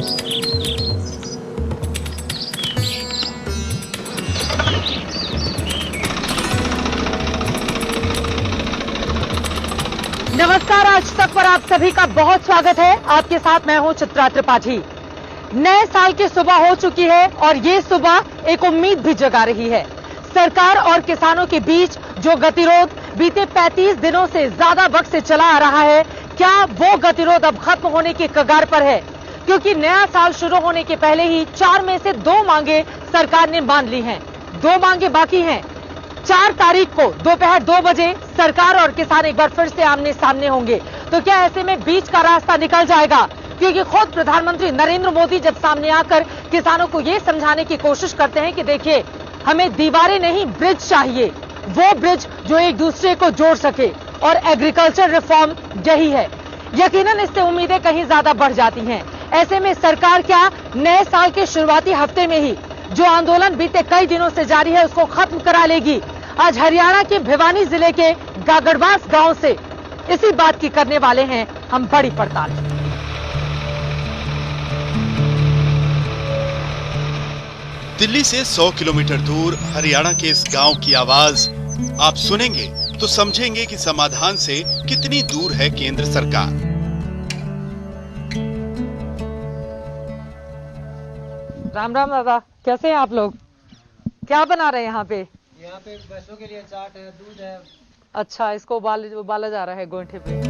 नमस्कार, आज तक पर आप सभी का बहुत स्वागत है। आपके साथ मैं हूं चित्रा त्रिपाठी। नए साल की सुबह हो चुकी है और ये सुबह एक उम्मीद भी जगा रही है। सरकार और किसानों के बीच जो गतिरोध बीते 35 दिनों से ज्यादा वक्त से चला आ रहा है, क्या वो गतिरोध अब खत्म होने की कगार पर है? क्योंकि नया साल शुरू होने के पहले ही 4 में से 2 मांगे सरकार ने मान ली हैं। 2 मांगे बाकी हैं। 4 तारीख को दोपहर 2 बजे सरकार और किसान एक बार फिर से आमने सामने होंगे। तो क्या ऐसे में बीच का रास्ता निकल जाएगा? क्योंकि खुद प्रधानमंत्री नरेंद्र मोदी जब सामने आकर किसानों को ये समझाने की कोशिश करते हैं कि देखिए, हमें दीवारें नहीं ब्रिज चाहिए, वो ब्रिज जो एक दूसरे को जोड़ सके, और एग्रीकल्चर रिफॉर्म यही है। यकीनन इससे उम्मीदें कहीं ज्यादा बढ़ जाती हैं। ऐसे में सरकार क्या नए साल के शुरुआती हफ्ते में ही जो आंदोलन बीते कई दिनों से जारी है उसको खत्म करा लेगी? आज हरियाणा के भिवानी जिले के गागड़बास गांव से इसी बात की करने वाले हैं हम बड़ी पड़ताल। दिल्ली से 100 किलोमीटर दूर हरियाणा के इस गांव की आवाज आप सुनेंगे तो समझेंगे कि समाधान से कितनी दूर है केंद्र सरकार। राम राम दादा, कैसे हैं आप लोग? क्या बना रहे हैं यहाँ पे? यहाँ पे भैंसों के लिए चाट है, दूध है। अच्छा, इसको उबाला जा रहा है गोईठे पे।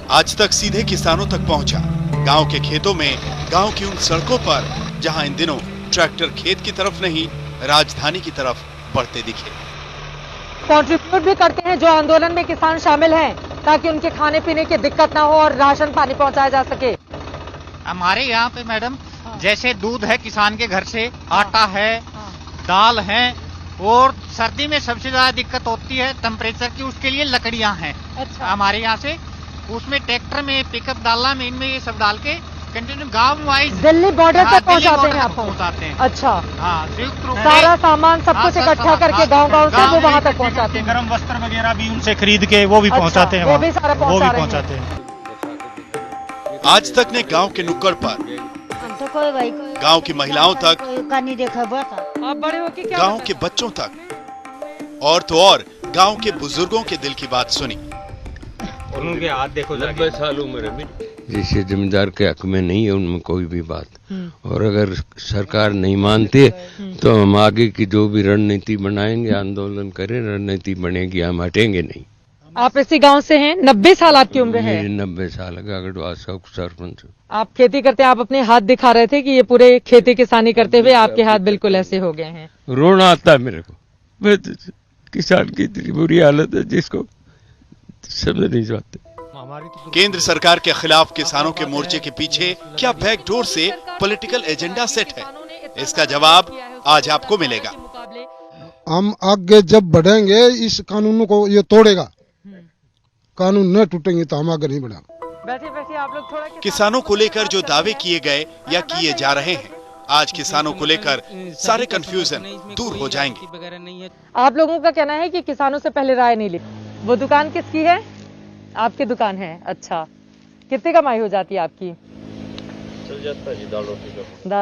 आज तक सीधे किसानों तक पहुंचा। गांव के खेतों में, गांव की उन सड़कों पर जहां इन दिनों ट्रैक्टर खेत की तरफ नहीं राजधानी की तरफ बढ़ते दिखे। कंट्रीब्यूट भी करते हैं जो आंदोलन में किसान शामिल हैं, ताकि उनके खाने पीने की दिक्कत ना हो और राशन पानी पहुंचाया जा सके। हमारे यहाँ पे मैडम जैसे दूध है किसान के घर से, आटा है, दाल है, और सर्दी में सबसे ज्यादा दिक्कत होती है टेम्परेचर की, उसके लिए लकड़ियाँ हैं। अच्छा। हमारे यहाँ से उसमें ट्रैक्टर में पिकअप डालना में इनमें ये सब डाल के कंटिन्यू गाँव वाइज दिल्ली बॉर्डर तक पहुँचाते हैं आप? पहुँचाते हैं। अच्छा, हाँ, संयुक्त रूप से सारा सामान सब कुछ इकट्ठा करके गांव-गांव से वो वहाँ तक पहुँचाते हैं। गर्म वस्त्र वगैरह भी उनसे खरीद के वो भी पहुँचाते हैं। वो भी सारा पहुँचाते हैं। आज तक ने गांव के नुक्कड़ पर, तो कोई भाई गांव की महिलाओं तक, नहीं देखा बता। आप बड़े हो के क्या गांव के बच्चों तक, और तो और गांव के बुजुर्गों के दिल की बात सुनी। उनके हाथ देखो, 90 साल उम्र है। जैसे जमींदार के हक में नहीं है उनमें कोई भी बात, और अगर सरकार नहीं मानती तो हम आगे की जो भी रणनीति बनाएंगे, आंदोलन करें, रणनीति बनेगी, हम हटेंगे नहीं। आप इसी गांव से हैं? 90 साल आपकी उम्र है? 90 साल गागड़बास का सरपंच। आप खेती करते हैं, आप अपने हाथ दिखा रहे थे कि ये पूरे खेती किसानी करते हुए आपके हाथ बिल्कुल ऐसे हो गए हैं। रोना आता है मेरे को। मैं किसान की इतनी बुरी हालत है जिसको समझ नहीं पाते। केंद्र सरकार के खिलाफ किसानों के मोर्चे के पीछे क्या बैकडोर से पॉलिटिकल एजेंडा सेट है? इसका जवाब आज आपको मिलेगा। हम आगे जब बढ़ेंगे, इस कानून को ये तोड़ेगा, कानून न टूटेंगे तो हम आगे नहीं बढ़ेंगे। बैठे बैठे आप लोग थोड़ा किसानों को लेकर जो दावे किए गए या किए जा रहे हैं, आज किसानों को लेकर सारे कंफ्यूजन दूर हो जाएंगे। आप लोगों का कहना है कि किसानों से पहले राय नहीं ली। वो दुकान किसकी है? आपकी दुकान है। अच्छा, कितनी कमाई हो जाती है आपकी? चल जाता है, दाल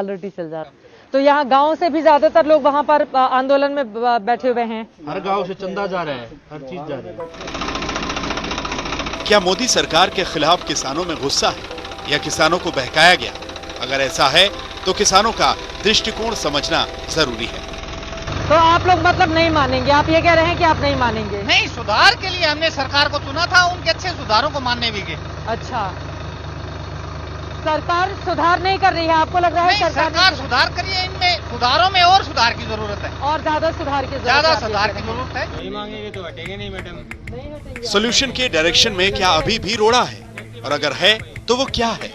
रोटी चल जाता। तो यहाँ गांव से भी ज्यादातर लोग वहाँ पर आंदोलन में बैठे हुए हैं। हर गांव से चंदा जा रहा है, हर चीज जा रही है। क्या मोदी सरकार के खिलाफ किसानों में गुस्सा है या किसानों को बहकाया गया? अगर ऐसा है तो किसानों का दृष्टिकोण समझना जरूरी है। तो आप लोग मतलब नहीं मानेंगे? आप ये कह रहे हैं कि आप नहीं मानेंगे? नहीं, सुधार के लिए हमने सरकार को चुना था, उनके अच्छे सुधारों को मानने भी गए। अच्छा, सरकार सुधार नहीं कर रही है? आपको लग रहा है सरकार सुधार करिए, इनमें सुधारों में और सुधार की जरूरत है, और ज्यादा सुधार की जरूरत है। नहीं मांगेंगे तो हटेंगे नहीं मैडम। सोल्यूशन के डायरेक्शन में क्या अभी भी रोड़ा है? और अगर है तो वो क्या है?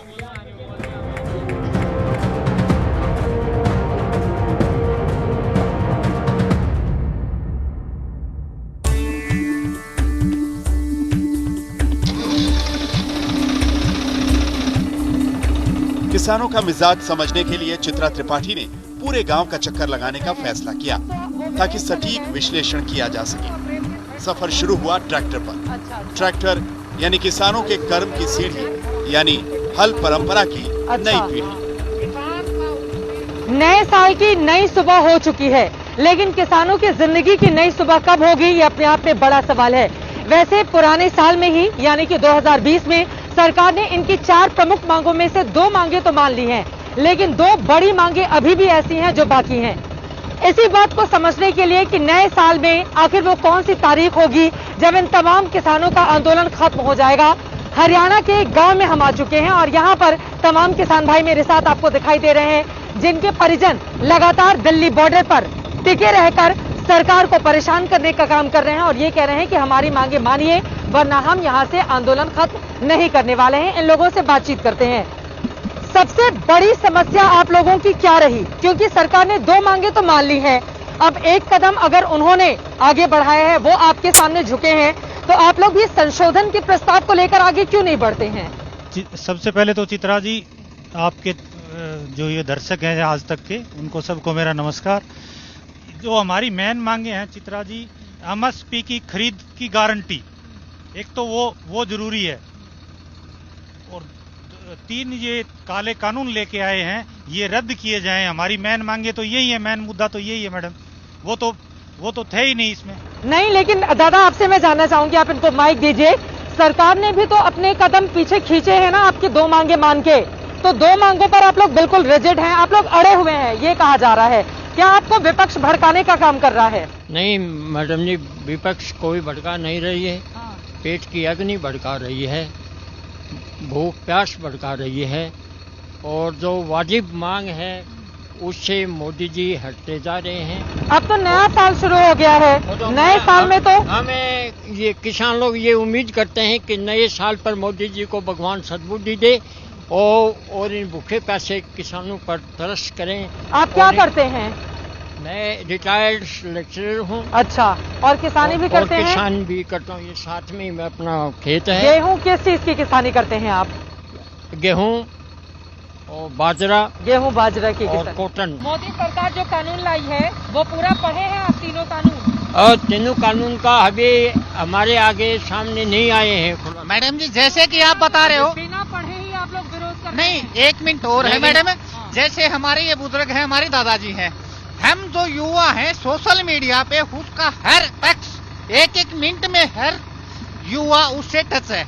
किसानों का मिजाज समझने के लिए चित्रा त्रिपाठी ने पूरे गांव का चक्कर लगाने का फैसला किया ताकि सटीक विश्लेषण किया जा सके। सफर शुरू हुआ ट्रैक्टर पर। ट्रैक्टर यानी किसानों के कर्म की सीढ़ी, यानी हल परंपरा की अच्छा। नई पीढ़ी। नए साल की नई सुबह हो चुकी है, लेकिन किसानों की जिंदगी की नई सुबह कब होगी ये अपने आप में बड़ा सवाल है। वैसे पुराने साल में ही यानी कि 2020 में सरकार ने इनकी 4 प्रमुख मांगों में से 2 मांगे तो मान ली हैं, लेकिन 2 बड़ी मांगे अभी भी ऐसी हैं जो बाकी हैं। इसी बात को समझने के लिए कि नए साल में आखिर वो कौन सी तारीख होगी जब इन तमाम किसानों का आंदोलन खत्म हो जाएगा, हरियाणा के एक गांव में हम आ चुके हैं और यहाँ पर तमाम किसान भाई मेरे साथ आपको दिखाई दे रहे हैं, जिनके परिजन लगातार दिल्ली बॉर्डर पर टिके रहकर सरकार को परेशान करने का काम कर रहे हैं और ये कह रहे हैं कि हमारी मांगे मानिए वरना हम यहाँ से आंदोलन खत्म नहीं करने वाले हैं। इन लोगों से बातचीत करते हैं। सबसे बड़ी समस्या आप लोगों की क्या रही, क्योंकि सरकार ने 2 मांगे तो मान ली है, अब एक कदम अगर उन्होंने आगे बढ़ाया है, वो आपके सामने झुके हैं, तो आप लोग भी संशोधन के प्रस्ताव को लेकर आगे क्यों नहीं बढ़ते हैं? सबसे पहले तो चित्रा जी, आपके जो ये दर्शक हैं आज तक के, उनको सबको मेरा नमस्कार। जो हमारी मेन मांगे हैं चित्रा जी, एमएसपी की खरीद की गारंटी, एक तो वो जरूरी है, और 3 ये काले कानून लेके आए हैं ये रद्द किए जाएं। हमारी मेन मांगे तो यही है, मेन मुद्दा तो यही है मैडम। वो तो थे ही नहीं इसमें। नहीं, लेकिन दादा आपसे मैं जानना चाहूंगी, आप इनको माइक दीजिए। सरकार ने भी तो अपने कदम पीछे खींचे हैं ना आपकी 2 मांगे मान के, तो 2 मांगों पर आप लोग बिल्कुल रिजिड हैं, आप लोग अड़े हुए हैं, ये कहा जा रहा है। क्या आपको विपक्ष भड़काने का काम कर रहा है? नहीं मैडम जी, विपक्ष कोई भड़का नहीं रही है। पेट की अग्नि भड़का रही है, भूख प्यास भड़का रही है, और जो वाजिब मांग है उससे मोदी जी हटते जा रहे हैं। अब तो नया साल शुरू हो गया है, नए साल में तो हमें ये किसान लोग ये उम्मीद करते हैं कि नए साल पर मोदी जी को भगवान सद्बुद्धि दे और इन भूखे प्यासे किसानों पर तरस करें। आप क्या करते हैं? मैं रिटायर्ड लेक्चरर हूँ। अच्छा, और किसानी भी करते हैं? किसान भी करता हूँ, ये साथ में मैं अपना खेत है। गेहूँ किस चीज की किसानी करते हैं आप? गेहूँ और बाजरा। गेहूँ बाजरा की और कॉटन। मोदी सरकार जो कानून लाई है वो पूरा पढ़े हैं आप तीनों कानून? और तीनों कानून का अभी हमारे आगे सामने नहीं आए हैं। मैडम जी, जैसे कि आप बता रहे हो, बिना पढ़े ही आप लोग विरोध कर नहीं, 1 मिनट और है मैडम। जैसे हमारे ये बुजुर्ग हैं, हमारे दादाजी हैं, हम जो युवा हैं सोशल मीडिया पे उसका हर पक्ष 1-1 मिनट में हर युवा उससे टच है।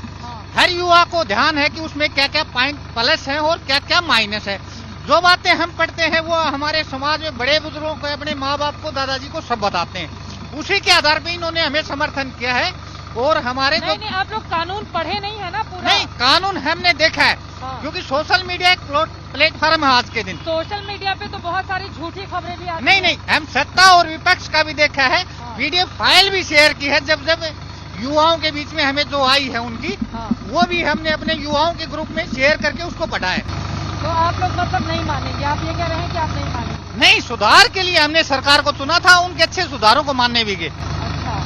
हर युवा को ध्यान है कि उसमें क्या क्या पॉइंट प्लस है और क्या क्या माइनस है। जो बातें हम पढ़ते हैं वो हमारे समाज में बड़े बुजुर्गों को, अपने माँ बाप को, दादाजी को सब बताते हैं। उसी के आधार पे इन्होंने हमें समर्थन किया है। और हमारे नहीं, आप लोग कानून पढ़े नहीं है ना पूरा? नहीं, कानून हमने देखा है, क्योंकि सोशल मीडिया एक प्लेटफॉर्म है आज के दिन। सोशल मीडिया पे तो बहुत सारी झूठी खबरें भी आती नहीं, हम सत्ता और विपक्ष का भी देखा है, वीडियो फाइल भी शेयर की है। जब युवाओं के बीच में हमें जो आई है उनकी, वो भी हमने अपने युवाओं के ग्रुप में शेयर करके उसको पढ़ा है। तो आप लोग मतलब नहीं मानेंगे? आप ये कह रहे हैं कि आप नहीं मानेंगे? नहीं, सुधार के लिए हमने सरकार को चुना था, उनके अच्छे सुधारों को मानने भी गए। अच्छा,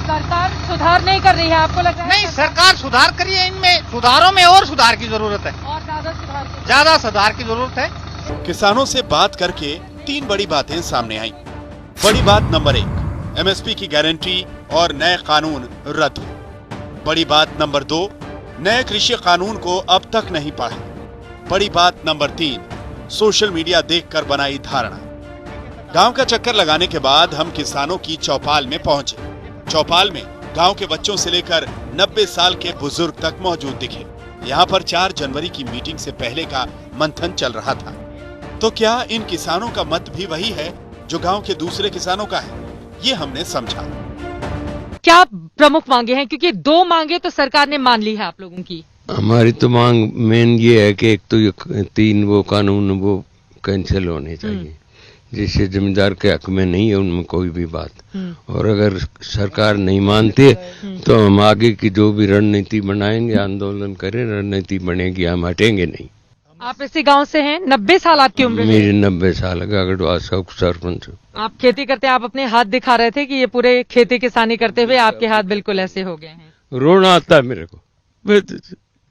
सरकार सुधार नहीं कर रही है आपको लग रहा है? नहीं, सरकार सुधार करी है, इनमें सुधारों में और सुधार की जरूरत है, और ज्यादा सुधार की जरूरत है। किसानों से बात करके 3 बड़ी बातें सामने आई। बड़ी बात नंबर 1, एमएसपी की गारंटी और नए कानून रद्द हो। बड़ी बात नंबर 2, नए कृषि कानून को अब तक नहीं पढ़ा। बड़ी बात नंबर 3, सोशल मीडिया देखकर बनाई धारणा। गांव का चक्कर लगाने के बाद हम किसानों की चौपाल में पहुंचे। चौपाल में गांव के बच्चों से लेकर 90 साल के बुजुर्ग तक मौजूद दिखे। यहाँ पर 4 जनवरी की मीटिंग से पहले का मंथन चल रहा था। तो क्या इन किसानों का मत भी वही है जो गांव के दूसरे किसानों का है? ये हमने समझा। क्या प्रमुख मांगे हैं, क्योंकि 2 मांगे तो सरकार ने मान ली है आप लोगों की? हमारी तो मांग मेन ये है कि एक तो ये 3 वो कानून वो कैंसिल होने चाहिए, जिससे जमींदार के हक में नहीं है उनमें कोई भी बात। और अगर सरकार नहीं मानती है तो हम आगे की जो भी रणनीति बनाएंगे, आंदोलन करें, रणनीति बनेगी, हम हटेंगे नहीं। आप इसी गांव से हैं? 90 साल आपकी उम्र? मेरी 90 साल गागड़वा सरपंच। आप खेती करते हैं, आप अपने हाथ दिखा रहे थे कि ये पूरे खेती किसानी करते हुए आपके हाथ बिल्कुल ऐसे हो गए हैं। रोना आता है मेरे को,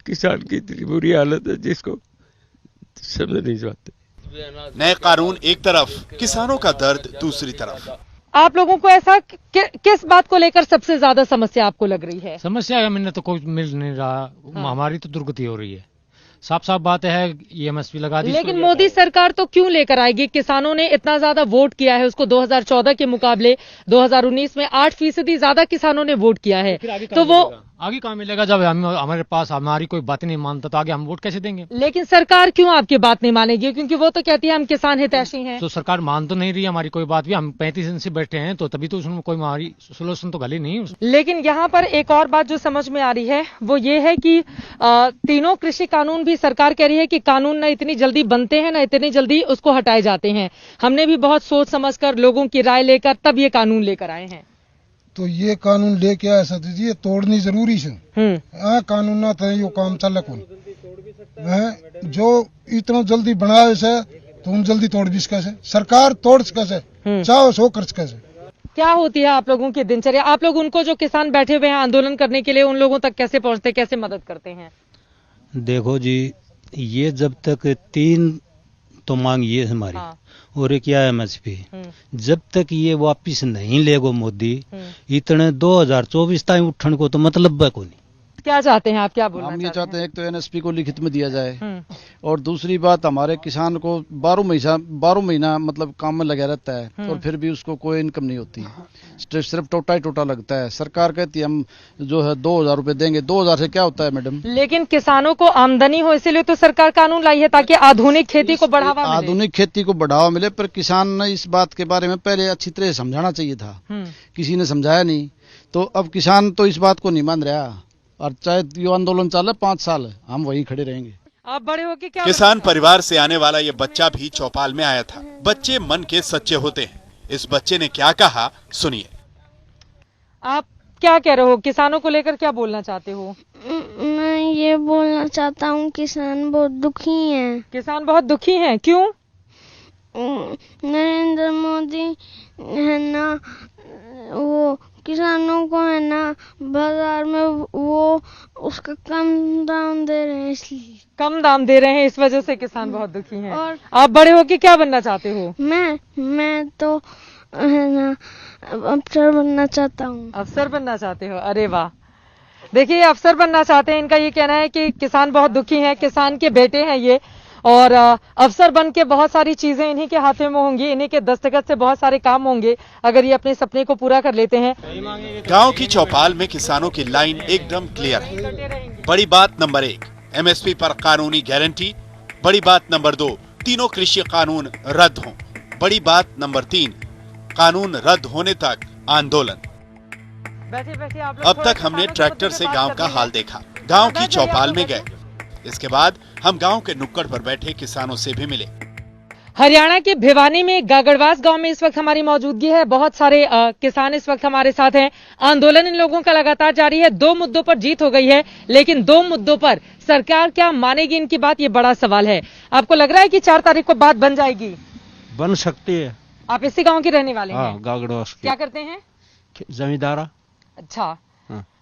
किसान की इतनी बुरी हालत है जिसको समझ नहीं पाते। नए कानून एक तरफ, किसानों का दर्द दूसरी तरफ। आप लोगों को ऐसा किस बात को लेकर सबसे ज्यादा समस्या आपको लग रही है? समस्या मैंने तो कोई मिल नहीं रहा। हमारी तो दुर्गति हो रही है। साफ साफ बात है, ये एमएसपी लगा दी। लेकिन मोदी सरकार तो क्यों लेकर आएगी? किसानों ने इतना ज्यादा वोट किया है उसको 2014 के मुकाबले 2019 में 8% ज्यादा किसानों ने वोट किया है, तो वो आगे कहाँ मिलेगा? जब हमारे पास हमारी कोई बात नहीं मानता तो आगे हम वोट कैसे देंगे? लेकिन सरकार क्यों आपकी बात नहीं मानेगी? क्योंकि वो तो कहती है हम किसान हितैषी हैं। तो सरकार मान तो नहीं रही हमारी कोई बात भी। हम 35 दिन से बैठे हैं, तो तभी तो उसमें कोई हमारी सोल्यूशन तो गली नहीं। लेकिन यहाँ पर एक और बात जो समझ में आ रही है वो ये है कि तीनों कृषि कानून भी सरकार कह रही है कि कानून न इतनी जल्दी बनते हैं न इतनी जल्दी उसको हटाए जाते हैं। हमने भी बहुत सोच समझकर लोगों की राय लेकर तब ये कानून लेकर आए हैं। तो ये कानून लेके आया सती जी, ये तोड़नी जरूरी है। कानून ना था यो काम चल कौन जो इतना जल्दी बनाए से तो हम जल्दी तोड़ भी कैसे? सरकार तोड़ कैसे चाहो सो कर कैसे? क्या होती है आप लोगों की दिनचर्या? आप लोग उनको जो किसान बैठे हुए हैं आंदोलन करने के लिए उन लोगों तक कैसे पहुंचते, कैसे मदद करते हैं? देखो जी, ये जब तक 3 तो मांग ये हमारी और एक क्या एमएसपी, जब तक ये वापिस नहीं लेगो मोदी इतने 2024 तक उठने को तो मतलब है कोई। क्या चाहते हैं आप? क्या बोलना हम ये चाहते हैं एक तो एनएसपी को लिखित में दिया जाए और दूसरी बात हमारे किसान को 12 महीना मतलब काम में लगा रहता है और फिर भी उसको कोई इनकम नहीं होती, सिर्फ टोटा ही टोटा लगता है। सरकार कहती है हम जो है 2000 रुपए देंगे। 2000 से क्या होता है मैडम? लेकिन किसानों को आमदनी हो इसीलिए तो सरकार कानून लाई है ताकि आधुनिक खेती को बढ़ावा मिले। आधुनिक खेती को बढ़ावा मिले, पर किसान ने इस बात के बारे में पहले अच्छी तरह समझाना चाहिए था। किसी ने समझाया नहीं, तो अब किसान तो इस बात को नहीं मान रहा और चाहे ये आंदोलन चले 5 साल हम वहीं खड़े रहेंगे। आप बड़े होके क्या? किसान परिवार से आने वाला ये बच्चा भी चौपाल में आया था। बच्चे मन के सच्चे होते हैं। इस बच्चे ने क्या कहा सुनिए। आप क्या कह रहे हो? किसानों को लेकर क्या बोलना चाहते हो? मैं ये बोलना चाहता हूँ किसान बहुत दुखी हैं। किसान बहुत दुखी हैं, क्यों? नरेंद्र मोदी है ना, वो किसानों को है ना बाजार में वो उसका कम दाम दे रहे हैं, इसलिए कम दाम दे रहे हैं, इस वजह से किसान बहुत दुखी हैं। और आप बड़े होके क्या बनना चाहते हो? मैं तो है ना अफसर बनना चाहता हूँ। अफसर बनना चाहते हो? अरे वाह, देखिए अफसर बनना चाहते हैं। इनका ये कहना है कि किसान बहुत दुखी हैं, किसान के बेटे हैं ये, और अफसर बन के बहुत सारी चीजें इन्हीं के हाथों में होंगी, इन्हीं के दस्तखत से बहुत सारे काम होंगे अगर ये अपने सपने को पूरा कर लेते हैं। गांव की चौपाल में किसानों की लाइन एकदम क्लियर है। बड़ी बात नंबर 1, एमएसपी पर कानूनी गारंटी। बड़ी बात नंबर 2, तीनों कृषि कानून रद्द हों। बड़ी बात नंबर 3, कानून रद्द होने तक आंदोलन। बैठे बैठे आप अब तक हमने ट्रैक्टर से गांव का हाल देखा, गांव की चौपाल में गए। इसके बाद हम गांव के नुक्कड़ पर बैठे किसानों से भी मिले। हरियाणा के भिवानी में गागड़वास गांव में इस वक्त हमारी मौजूदगी है। बहुत सारे किसान इस वक्त हमारे साथ हैं। आंदोलन इन लोगों का लगातार जारी है। 2 मुद्दों पर जीत हो गई है, लेकिन 2 मुद्दों पर सरकार क्या मानेगी इनकी बात, ये बड़ा सवाल है। आपको लग रहा है कि 4 तारीख को बात बन जाएगी? बन सकती है। आप इसी गाँव के रहने वाले हैं? गागड़वास क्या करते हैं? जमींदारा। अच्छा,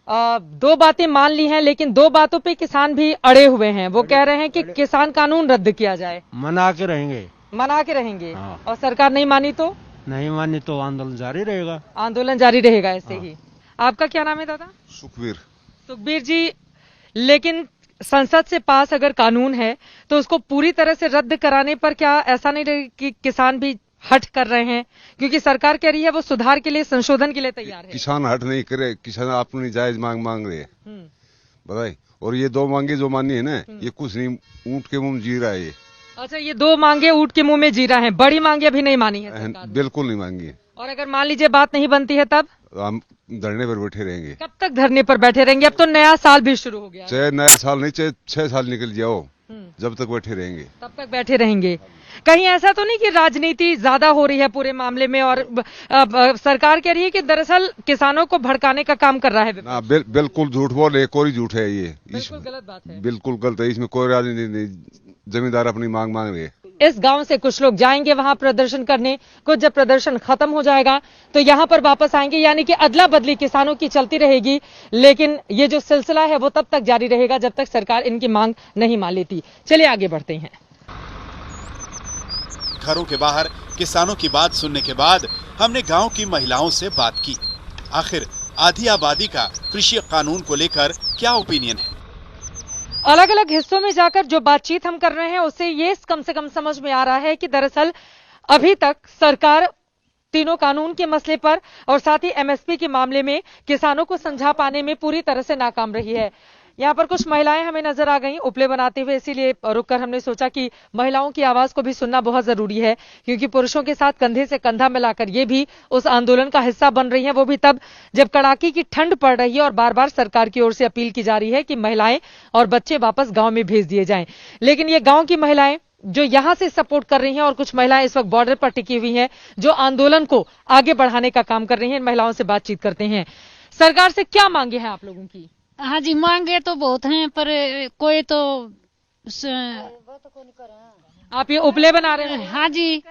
2 बातें मान ली हैं, लेकिन 2 बातों पे किसान भी अड़े हुए हैं। वो कह रहे हैं कि किसान कानून रद्द किया जाए। मना के रहेंगे। और सरकार नहीं मानी तो? नहीं मानी तो आंदोलन जारी रहेगा। आंदोलन जारी रहेगा ऐसे ही। आपका क्या नाम है दादा? सुखबीर जी, लेकिन संसद से पास अगर कानून है तो उसको पूरी तरह से रद्द कराने पर क्या ऐसा नहीं रहे कि किसान भी हट कर रहे हैं? क्योंकि सरकार कह रही है वो सुधार के लिए, संशोधन के लिए तैयार है। किसान हट नहीं करे, किसान अपनी जायज मांग रहे हैं बताए। और ये 2 मांगे जो मानी है ना, ये कुछ नहीं, ऊंट के मुंह में जी रहा है ये। अच्छा, ये 2 मांगे ऊंट के मुंह में जी रहा है। बड़ी मांगे अभी नहीं मानी है सरकार ने? बिल्कुल नहीं मांगी है। और अगर मान लीजिए बात नहीं बनती है तब हम धरने पर बैठे रहेंगे। कब तक धरने पर बैठे रहेंगे? अब तो नया साल भी शुरू हो गया। चाहे नया साल नहीं, चाहे 6 साल निकल जाओ, जब तक बैठे रहेंगे तब तक बैठे रहेंगे। कहीं ऐसा तो नहीं कि राजनीति ज्यादा हो रही है पूरे मामले में और सरकार कह रही है कि दरअसल किसानों को भड़काने का काम कर रहा है? बिल्कुल झूठ बोल, एक और ही झूठ है ये। बिल्कुल गलत बात है। बिल्कुल गलत है, इसमें कोई राजनीति नहीं। जमींदार अपनी मांग रहे हैं। इस गांव से कुछ लोग जाएंगे वहां प्रदर्शन करने, कुछ जब प्रदर्शन खत्म हो जाएगा तो यहां पर वापस आएंगे, यानी कि अदला बदली किसानों की चलती रहेगी। लेकिन ये जो सिलसिला है वो तब तक जारी रहेगा जब तक सरकार इनकी मांग नहीं मान लेती। चलिए आगे बढ़ते हैं। घरों के बाहर किसानों की बात सुनने के बाद हमने गांव की महिलाओं से बात की। आखिर आधी आबादी का कृषि कानून को लेकर क्या ओपिनियन है। अलग अलग हिस्सों में जाकर जो बातचीत हम कर रहे हैं उससे ये कम से कम समझ में आ रहा है कि दरअसल अभी तक सरकार तीनों कानून के मसले पर और साथ ही एमएसपी के मामले में किसानों को समझा पाने में पूरी तरह से नाकाम रही है। यहाँ पर कुछ महिलाएं हमें नजर आ गई उपले बनाते हुए, इसीलिए रुककर हमने सोचा कि महिलाओं की आवाज को भी सुनना बहुत जरूरी है, क्योंकि पुरुषों के साथ कंधे से कंधा मिलाकर ये भी उस आंदोलन का हिस्सा बन रही हैं, वो भी तब जब कड़ाके की ठंड पड़ रही है और बार बार सरकार की ओर से अपील की जा रही है कि महिलाएं और बच्चे वापस गांव में भेज दिए जाएं। लेकिन ये गांव की महिलाएं जो यहां से सपोर्ट कर रही हैं और कुछ महिलाएं इस वक्त बॉर्डर पर टिकी हुई हैं जो आंदोलन को आगे बढ़ाने का काम कर रही हैं, इन महिलाओं से बातचीत करते हैं। सरकार से क्या मांगे हैं आप लोगों की? हाँ जी, मांगे तो बहुत हैं पर कोई तो आप ये उपले बना रहे हैं? हाँ जी,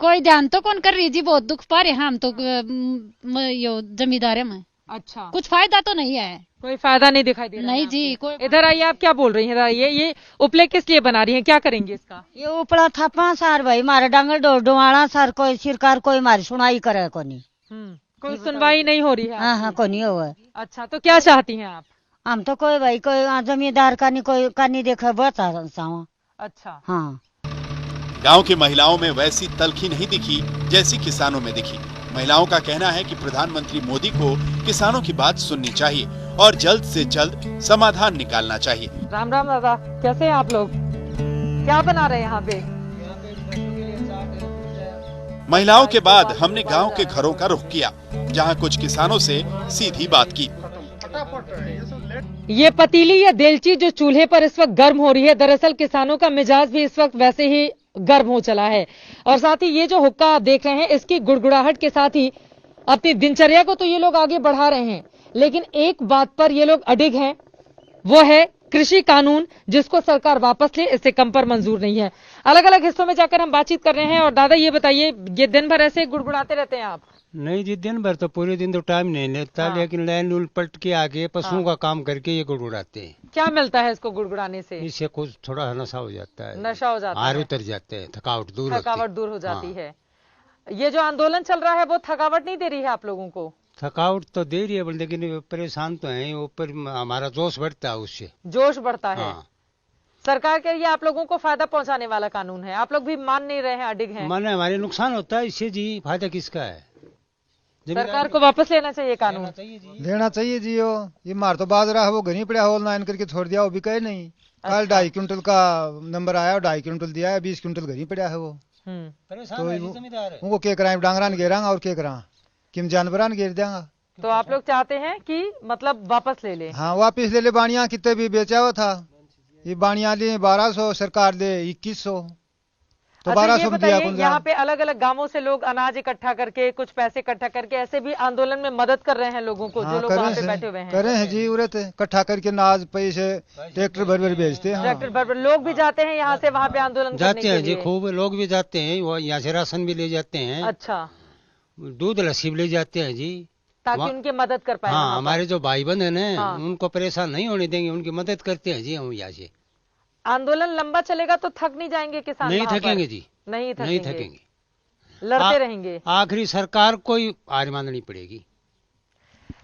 कोई ध्यान तो कौन कर रही जी, बहुत दुख पा रहे हैं हम तो यो जमींदार में। अच्छा, कुछ फायदा तो नहीं है, कोई फायदा नहीं दिखाई दे रहा? नहीं जी। कोई इधर आइए, आप क्या बोल रही हैं? ये उपले किस लिए बना रही हैं, क्या करेंगे इसका? ये उपड़ा था 5 साल भाई मारे डांगल डोवाड़ा सर, कोई सरकार कोई मारी सुनाई करे को नहीं, कोई सुनवाई नहीं हो रही है? हाँ को नहीं हुआ। अच्छा, तो क्या चाहती हैं आप? हम तो कोई भाई कोई जमींदार का नहीं कोई का नहीं देखा बता। अच्छा, हाँ। गांव की महिलाओं में वैसी तलखी नहीं दिखी जैसी किसानों में दिखी। महिलाओं का कहना है कि प्रधानमंत्री मोदी को किसानों की बात सुननी चाहिए और जल्द से जल्द समाधान निकालना चाहिए। राम राम दादा, कैसे हैं आप लोग? क्या बना रहे हैं यहाँ पे? महिलाओं के बाद हमने गांव के घरों का रुख किया, जहां कुछ किसानों से सीधी बात की। ये पतीली या देलची जो चूल्हे पर इस वक्त गर्म हो रही है, दरअसल किसानों का मिजाज भी इस वक्त वैसे ही गर्म हो चला है। और साथ ही ये जो हुक्का आप देख रहे हैं, इसकी गुड़गुड़ाहट के साथ ही अपनी दिनचर्या को तो ये लोग आगे बढ़ा रहे हैं, लेकिन एक बात पर ये लोग अडिग हैं, वो है कृषि कानून, जिसको सरकार वापस ले, इससे कम पर मंजूर नहीं है। अलग अलग हिस्सों में जाकर हम बातचीत कर रहे हैं। और दादा ये बताइए, ये दिन भर ऐसे गुड़गुड़ाते रहते हैं आप? नहीं जी, दिन भर तो पूरे दिन तो टाइम नहीं लेता, लेकिन लाइन उलट के आगे पशुओं का काम करके ये गुड़गुड़ाते हैं। क्या मिलता है इसको गुड़गुड़ाने से? इससे कुछ थोड़ा नशा हो जाता है, नशा हो जाता है, उतर जाते हैं, थकावट दूर हो जाती है। ये जो आंदोलन चल रहा है वो थकावट नहीं दे रही है आप लोगों को? थकावट तो दे रही है, लेकिन परेशान तो है, ऊपर हमारा जोश बढ़ता है, उससे जोश बढ़ता है। सरकार के ये आप लोगों को फायदा पहुंचाने वाला कानून है, आप लोग भी मान नहीं रहे हैं, अडिग हैं। माने हमारे नुकसान होता है इससे जी, फायदा किसका है? सरकार को वापस लेना चाहिए कानून, लेना चाहिए जी। ये मार तो बाज रहा है, वो घनी पड़ा होल नाइन करके छोड़ दिया, वो भी कहे नहीं। कल 2.5 क्विंटल का नंबर आया, 2.5 क्विंटल दिया है, 20 क्विंटल घनी पड़ा है वो। तो उनको क्या कराए, डांगरान घेरांगा और क्या करा, किम जानवरान घेर देंगा। तो आप लोग चाहते हैं कि मतलब वापस ले ले? हाँ, वापस ले ले। बाणिया कितने भी बेचा हुआ था, ये बाणिया ले 1200, सरकार दे 2100, तो 1200 दिया। यहाँ पे अलग अलग गांवों से लोग अनाज इकट्ठा करके, कुछ पैसे इकट्ठा करके ऐसे भी आंदोलन में मदद कर रहे हैं लोगों को, जो लोग वहाँ पे बैठे हुए हैं। करे हैं जी, उरे इकट्ठा करके अनाज पैसे ट्रैक्टर भर भेजते हैं। ट्रैक्टर भर लोग भी जाते हैं यहाँ से वहाँ पे आंदोलन जाते हैं जी, खूब लोग भी जाते हैं, वो यहाँ से राशन भी ले जाते हैं। अच्छा, दूध लस्सी भी ले जाते हैं जी, ताकि उनकी मदद कर पाए। हाँ, हमारे जो भाई बहन है ना, उनको परेशान नहीं होने देंगे, उनकी मदद करते हैं जी हम यहाँ से। आंदोलन लंबा चलेगा तो थक नहीं जाएंगे किसान? नहीं थकेंगे जी, नहीं थकेंगे, लड़ते रहेंगे। आखिरी सरकार को ही हार माननी पड़ेगी।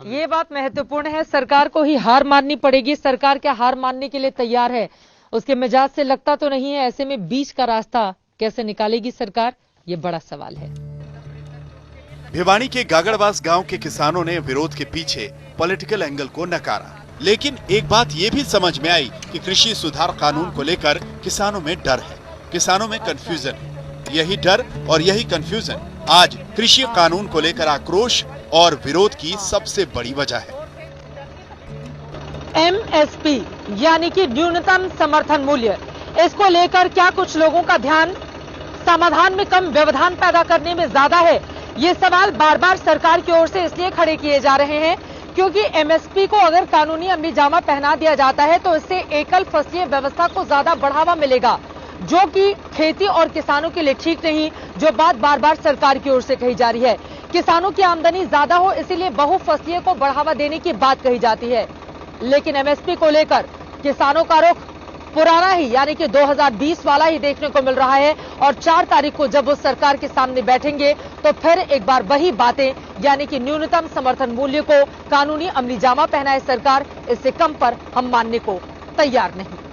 ये बात महत्वपूर्ण है, सरकार को ही हार माननी पड़ेगी। सरकार क्या हार मानने के लिए तैयार है? उसके मिजाज से लगता तो नहीं है। ऐसे में बीच का रास्ता कैसे निकालेगी सरकार, ये बड़ा सवाल है। भिवानी के गागड़वास गांव के किसानों ने विरोध के पीछे पॉलिटिकल एंगल को नकारा, लेकिन एक बात ये भी समझ में आई कि कृषि सुधार कानून को लेकर किसानों में डर है, किसानों में कंफ्यूजन है। यही डर और यही कंफ्यूजन आज कृषि कानून को लेकर आक्रोश और विरोध की सबसे बड़ी वजह है। एमएसपी यानी कि न्यूनतम समर्थन मूल्य, इसको लेकर क्या कुछ लोगों का ध्यान समाधान में कम व्यवधान पैदा करने में ज्यादा है? ये सवाल बार बार सरकार की ओर से इसलिए खड़े किए जा रहे हैं क्योंकि एमएसपी को अगर कानूनी अमलीजामा पहना दिया जाता है तो इससे एकल फसलीय व्यवस्था को ज्यादा बढ़ावा मिलेगा, जो कि खेती और किसानों के लिए ठीक नहीं, जो बात बार बार सरकार की ओर से कही जा रही है। किसानों की आमदनी ज्यादा हो, इसीलिए बहुफसलीय को बढ़ावा देने की बात कही जाती है, लेकिन एमएसपी को लेकर किसानों का रुख पुराना ही यानी कि 2020 वाला ही देखने को मिल रहा है। और 4 तारीख को जब वो सरकार के सामने बैठेंगे तो फिर एक बार वही बातें, यानी कि न्यूनतम समर्थन मूल्य को कानूनी अमली जामा पहनाए सरकार, इससे कम पर हम मानने को तैयार नहीं।